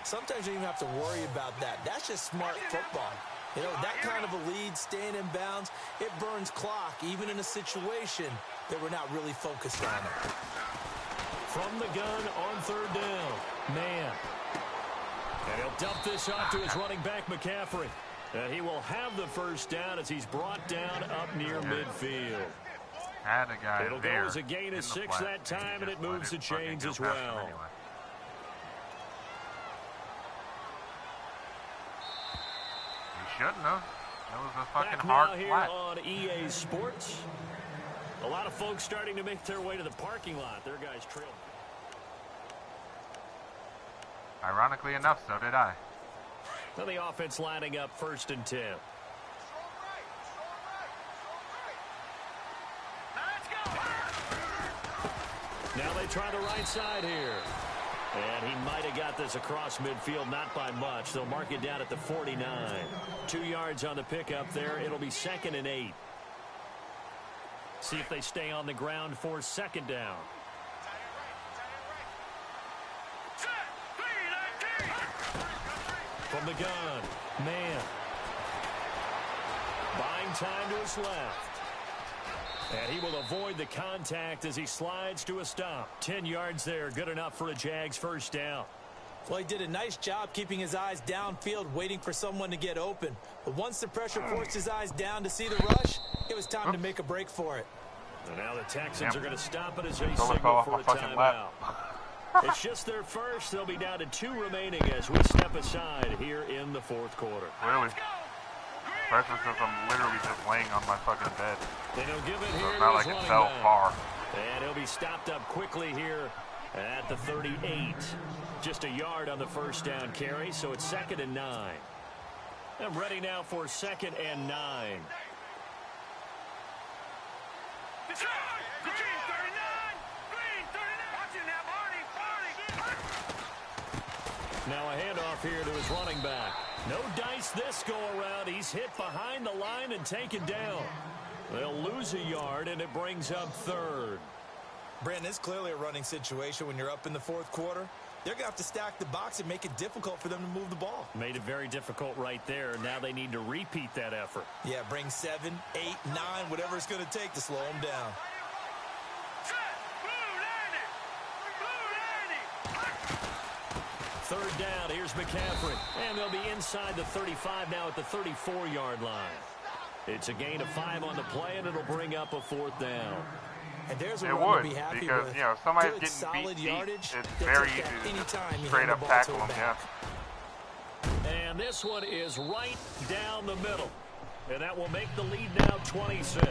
D: Sometimes you don't even have to worry about that. That's just smart football. You know, that kind of a lead, staying in bounds, it burns clock, even in a situation that we're not really focused on it.
C: From the gun on third down. Man. And he'll dump this off to his running back, McCaffrey. And he will have the first down as he's brought down up near midfield.
A: Had a guy
C: It'll
A: there
C: go as a gain of 6 that time, and it moves the chains as well.
A: Anyway. You shouldn't have. That was a fucking
C: Back
A: hard
C: now here
A: flat.
C: on EA Sports. A lot of folks starting to make their way to the parking lot. Their guys trail.
A: Ironically enough, so did I.
C: Now the offense lining up first and 10. Now they try the right side here. And he might have got this across midfield, not by much. They'll mark it down at the 49. 2 yards on the pickup there. It'll be second and 8. See if they stay on the ground for second down. From the gun, man. time to his left. And he will avoid the contact as he slides to a stop. 10 yards there, good enough for a Jags first down.
D: Well, he did a nice job keeping his eyes downfield, waiting for someone to get open. But once the pressure forced his eyes down to see the rush, it was time to make a break for it.
C: And now the Texans are going to stop it as they signal for a timeout. It's just their first. They'll be down to 2 remaining as we step aside here in the fourth quarter.
A: Really? Especially since I'm literally just laying on my fucking bed.
C: And he'll give it
A: So
C: here
A: it's not
C: to
A: like
C: his
A: it
C: running
A: fell
C: back.
A: far.
C: And he'll be stopped up quickly here at the 38. Just a yard on the first down carry, so it's 2nd and 9. I'm ready now for 2nd and 9.
E: Green 39! Green 39! Watching that, Marty!
C: Now a handoff here to his running back. No dice this go-around. He's hit behind the line and taken down. They'll lose a yard, and it brings up 3rd.
D: Brandon, it's clearly a running situation when you're up in the fourth quarter. They're going to have to stack the box and make it difficult for them to move the ball.
C: Made it very difficult right there. Now they need to repeat that effort.
D: Yeah, bring 7, 8, 9, whatever it's going to take to slow them down.
C: Third down, here's McCaffrey. And they'll be inside the 35 now at the 34-yard line. It's a gain of 5 on the play, and it'll bring up a 4th down.
D: And there's a
A: It
D: run
A: would,
D: to be happy
A: because,
D: with.
A: you know, if somebody's
D: Good,
A: getting
D: solid
A: beat
D: yardage,
A: deep, it's
D: they'll
A: very
D: take
A: easy
D: that
A: to
D: anytime
A: just
D: you
A: straight
D: hand the
A: up
D: ball
A: tackle
D: to a
A: them,
D: back.
A: yeah.
C: And this one is right down the middle. And that will make the lead now 26.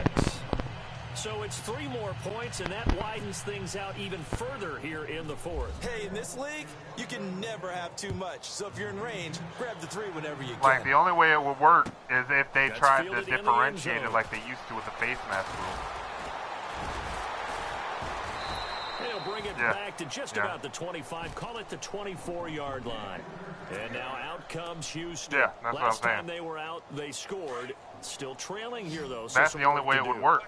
C: So it's 3 more points, and that widens things out even further here in the fourth.
D: Hey, in this league, you can never have too much. So if you're in range, grab the 3 whenever you can.
A: Like, the only way it would work is if they
C: That's
A: tried to
C: fielded in the end
A: differentiate it
C: zone.
A: like they used to with the face mask rule.
C: They'll bring it back to just about the 25. Call it the 24-yard line. And now out comes Houston.
A: Yeah, that's what I'm
C: Last
A: saying.
C: time they were out, they scored. Still trailing here, though. So
A: That's
C: some
A: the only
C: work
A: way
C: to
A: it would
C: do.
A: work.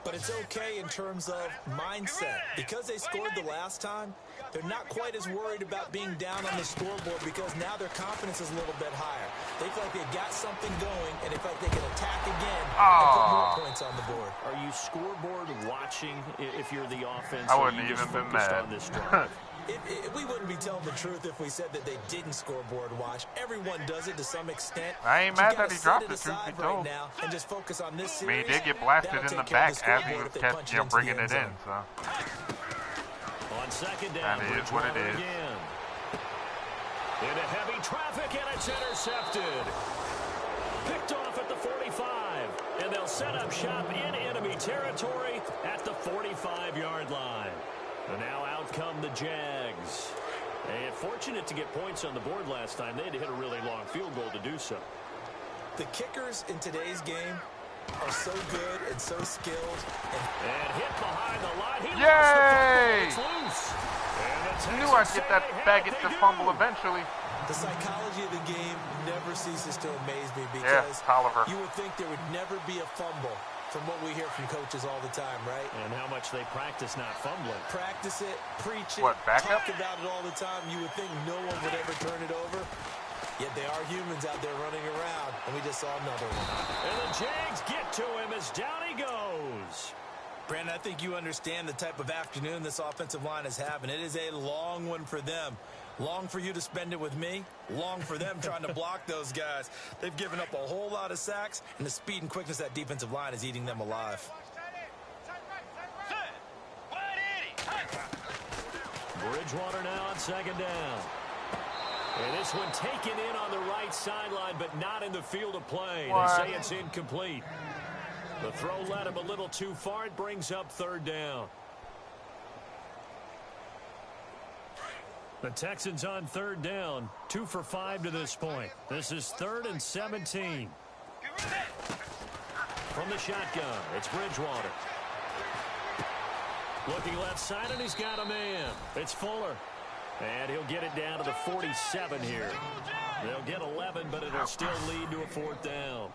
D: But it's okay in terms of mindset. Because they scored the last time, they're not quite as worried about being down on the scoreboard because now their confidence is a little bit higher. They feel like they've got something going, and they feel like they can attack again and put more points on the board.
C: Are you scoreboard watching if you're the offense?
A: I
C: or
A: wouldn't
C: are you just
A: even been
C: focused
A: mad.
C: on this drive?
D: We wouldn't be telling the truth if we said that they didn't scoreboard watch. Everyone does it to some extent.
A: I ain't
D: But
A: mad
D: you
A: that
D: gotta
A: he
D: set
A: dropped
D: it
A: it, truth
D: aside
A: be
D: right
A: told.
D: now and just focus on this
A: I
D: series.
A: mean, he did get blasted
D: That'll
A: in the
D: take care of
A: back
D: the
A: as he
D: scoreboard
A: was
D: if they
A: kept,
D: punch
A: you
D: it
A: know,
D: into the
A: bringing
D: end
A: it in.
D: zone.
A: So
C: On second down,
A: That is what it
C: Bridgewater
A: is.
C: again. Into heavy traffic, and it's intercepted. Picked off at the 45, and they'll set up shop in enemy territory at the 45-yard line. And now out come the Jags. And fortunate to get points on the board last time. They had to hit a really long field goal to do so.
D: The kickers in today's game are so good and so skilled.
C: And hit behind the line. He
A: Yay!
C: lost the football. It's loose. And the
A: I knew I'd
C: Texans
A: get that
C: say,
A: back
C: "Hey,
A: at the
C: they
A: fumble
C: do."
A: eventually.
D: The psychology of the game never ceases to amaze me
A: Yeah,
D: because
A: Tolliver.
D: you would think there would never be a fumble from what we hear from coaches all the time, right?
C: And how much they practice not fumbling.
D: Practice it, preach it,
A: What, backup?
D: talk about it all the time. You would think no one would ever turn it over. Yet they are humans out there running around, and we just saw another one.
C: And the Jags get to him as down he goes.
D: Brandon, I think you understand the type of afternoon this offensive line is having. It is a long one for them. Long for you to spend it with me. Long for them trying to block those guys. They've given up a whole lot of sacks, and the speed and quickness of that defensive line is eating them alive.
C: Bridgewater now on second down. And this one taken in on the right sideline, but not in the field of play.
A: What?
C: They say it's incomplete. The throw led him a little too far. It brings up third down. The Texans on third down. 2 for 5 to this point. This is 3rd and 17. From the shotgun, it's Bridgewater. Looking left side, and he's got a man. It's Fuller. And he'll get it down to the 47 here. They'll get 11, but it'll still lead to a 4th down.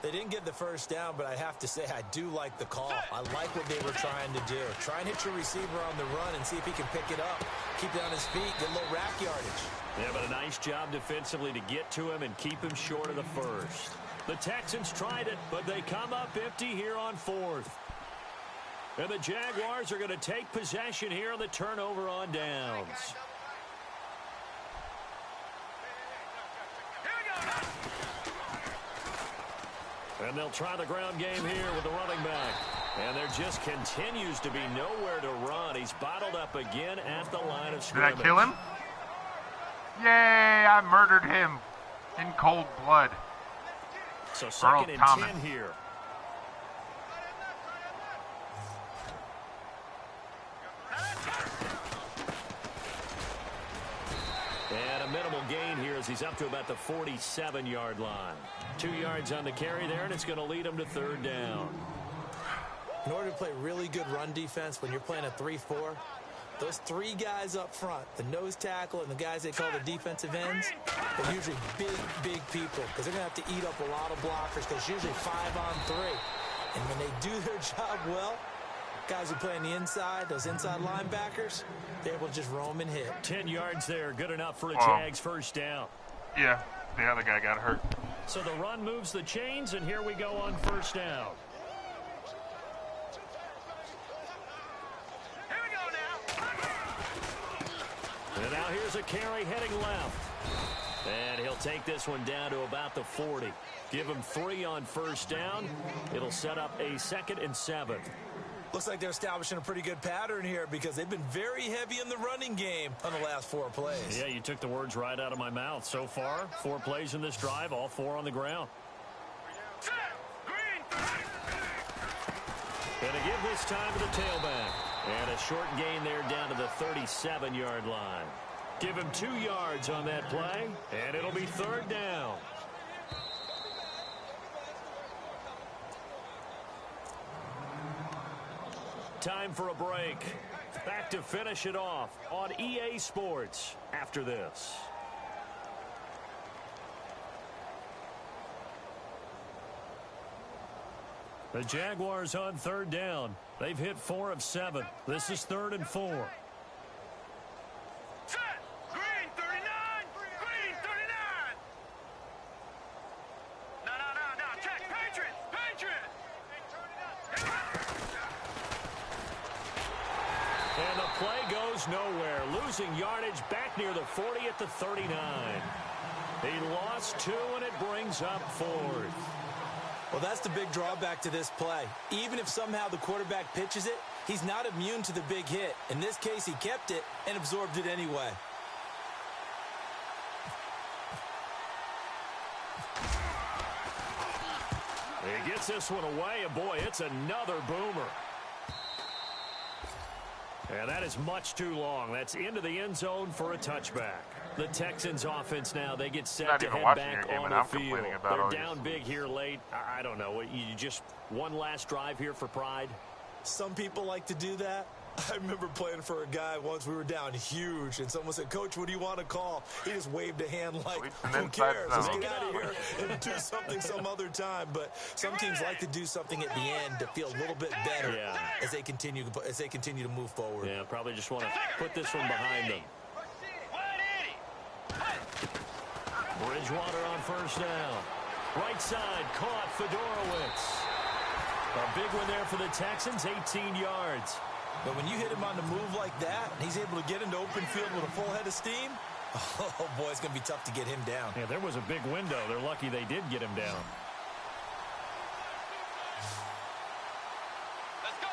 D: They didn't get the first down, but I have to say I do like the call. I like what they were trying to do. Try and hit your receiver on the run and see if he can pick it up. Keep it on his feet, get a little rack yardage.
C: Yeah, but a nice job defensively to get to him and keep him short of the first. The Texans tried it, but they come up empty here on 4th. And the Jaguars are going to take possession here on the turnover on downs. And they'll try the ground game here with the running back. And there just continues to be nowhere to run. He's bottled up again at the line of scrimmage.
A: Did I kill him? Yay, I murdered him in cold blood.
C: So 2nd and 10 here. And a minimal gain here as he's up to about the 47-yard line. 2 yards on the carry there, and it's going to lead him to 3rd down.
D: In order to play really good run defense when you're playing a 3-4, those 3 guys up front, the nose tackle and the guys they call the defensive ends, they're usually big people because they're going to have to eat up a lot of blockers because it's usually 5-on-3. And when they do their job well, guys who play on the inside, those inside linebackers, they're able to just roam and hit.
C: 10 yards there, good enough for a Jags first down.
A: Yeah, the other guy got hurt.
C: So the run moves the chains, and here we go on 1st down.
E: Here we go now.
C: And now here's a carry heading left. And he'll take this one down to about the 40. Give him 3 on 1st down. It'll set up a 2nd and 7.
D: Looks like they're establishing a pretty good pattern here because they've been very heavy in the running game on the last 4 plays.
C: Yeah, you took the words right out of my mouth. So far, 4 plays in this drive, all 4 on the ground. Gonna give this time to the tailback. And a short gain there down to the 37-yard line. Give him 2 yards on that play, and it'll be 3rd down. Time for a break. Back to finish it off on EA Sports after this. The Jaguars on 3rd down. They've hit 4 of 7. This is 3rd and 4.
E: Set. Green 39. Green 39. No. Check. Patriot.
C: And the play goes nowhere. Losing yardage back near the 40 at the 39. He lost 2, and it brings up 4th.
D: Well, that's the big drawback to this play. Even if somehow the quarterback pitches it, he's not immune to the big hit. In this case, he kept it and absorbed it anyway.
C: He gets this one away, and boy, it's another boomer. And that is much too long. That's into the end zone for a touchback. The Texans offense now, they get set to head back on the field. They're down big here late. I don't know. You just one last drive here for pride?
D: Some people like to do that. I remember playing for a guy once. We were down huge, and someone said, "Coach, what do you want to call?" He just waved a hand like, "Who cares? Let's get out of here and do something some other time." But some teams like to do something at the end to feel a little bit better as they continue to move forward.
C: Yeah, probably just want to put this one behind them. Bridgewater on 1st down. Right side, caught Faguars. A big one there for the Texans, 18 yards.
D: But when you hit him on the move like that, and he's able to get into open field with a full head of steam, oh, boy, it's going to be tough to get him down.
C: Yeah, there was a big window. They're lucky they did get him down.
E: Let's go.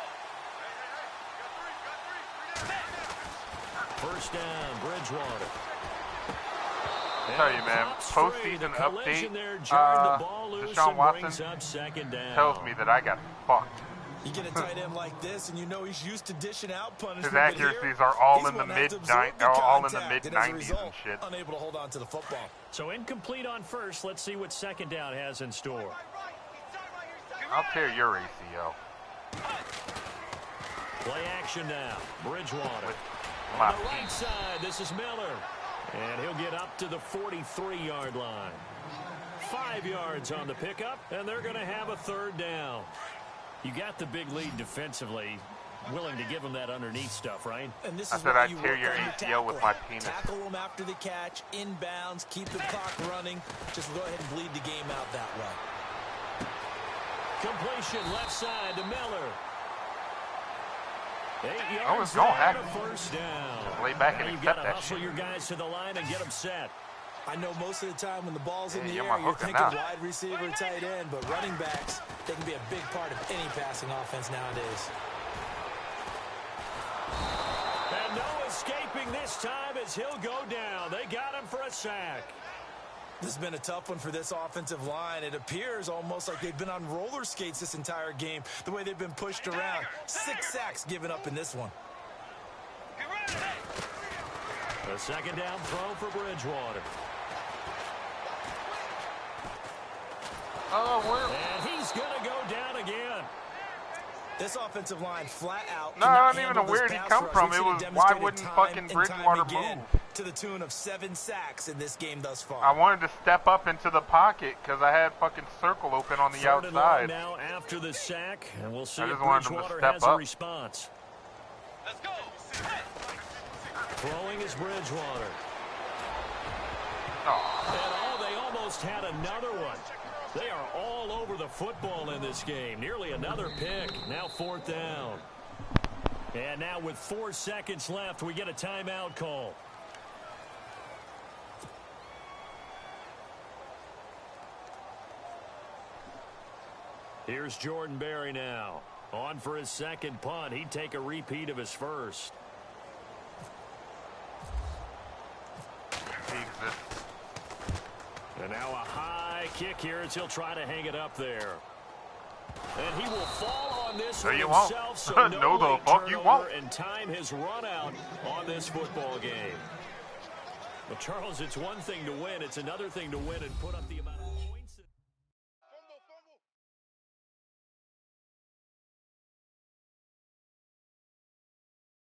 C: 1st down, Bridgewater.
A: I tell you, man, postseason update, Deshaun Watson tells me that I got fucked.
D: You get a tight end like this, and you know he's used to dishing out punishment.
A: His accuracies are all in the mid-90s and shit.
D: Unable to hold on to the football.
C: So incomplete on 1st. Let's see what 2nd down has in store.
A: I'll tear your ACL.
C: Play action now. Bridgewater.
A: My
C: On the right side, this is Miller. And he'll get up to the 43-yard line. 5 yards on the pickup, and they're going to have a 3rd down. You got the big lead defensively. Willing to give him that underneath stuff, right?
D: And this
A: I
D: is
A: said
D: why
A: I'd
D: you
A: tear
D: work
A: your
D: on
A: ACL with my penis.
D: Tackle him after the catch, inbounds, keep the clock running. Just go ahead and bleed the game out that way.
C: Completion left side to Miller. 8
A: Oh,
C: yards
A: it's gonna
C: there,
A: happen.
C: a first down.
A: Just lay back and
C: Now you've
A: accept
C: got to
A: that
C: hustle
A: shit.
C: your guys to the line and get them set.
D: I know most of the time when the ball's in
A: Yeah,
D: the
A: you're
D: air,
A: my
D: you're
A: hooker
D: thinking
A: now.
D: wide receiver, tight end, but running backs, they can be a big part of any passing offense nowadays.
C: And no escaping this time as he'll go down. They got him for a sack.
D: This has been a tough one for this offensive line. It appears almost like they've been on roller skates this entire game, the way they've been pushed around. 6 sacks given up in this one.
C: A second down throw for Bridgewater. And he's going to go down again.
D: This offensive line flat out.
A: No,
D: cannot
A: I don't even
D: handle
A: know where
D: this
A: he
D: pass
A: come
D: rush.
A: from.
D: We've
A: It
D: seen
A: was, why
D: demonstrated
A: wouldn't
D: time
A: fucking
D: and time
A: Bridgewater
D: again
A: move?
D: to the tune of 7 sacks in this game thus far.
A: I wanted to step up into the pocket because I had fucking circle open on the
C: Third and long
A: outside.
C: now after the sack, and we'll see
A: I
C: if
A: just wanted him to
C: Bridgewater
A: step
C: has a
A: up.
C: response.
E: Let's go.
C: Throwing is Bridgewater.
A: Oh,
C: And they almost had another one. They are all over the football in this game. Nearly another pick. Now 4th down. And now with 4 seconds left, we get a timeout call. Here's Jordan Berry now. On for his second punt. He'd take a repeat of his first.
A: he exists.
C: And now a high kick here as he'll try to hang it up there. And he will fall on this
A: No,
C: one
A: you won't.
C: himself, so
A: No, the
C: late
A: fuck you
C: turnover,
A: won't.
C: and time has run out on this football game. But, Charles, it's one thing to win. It's another thing to win and put up the amount of points.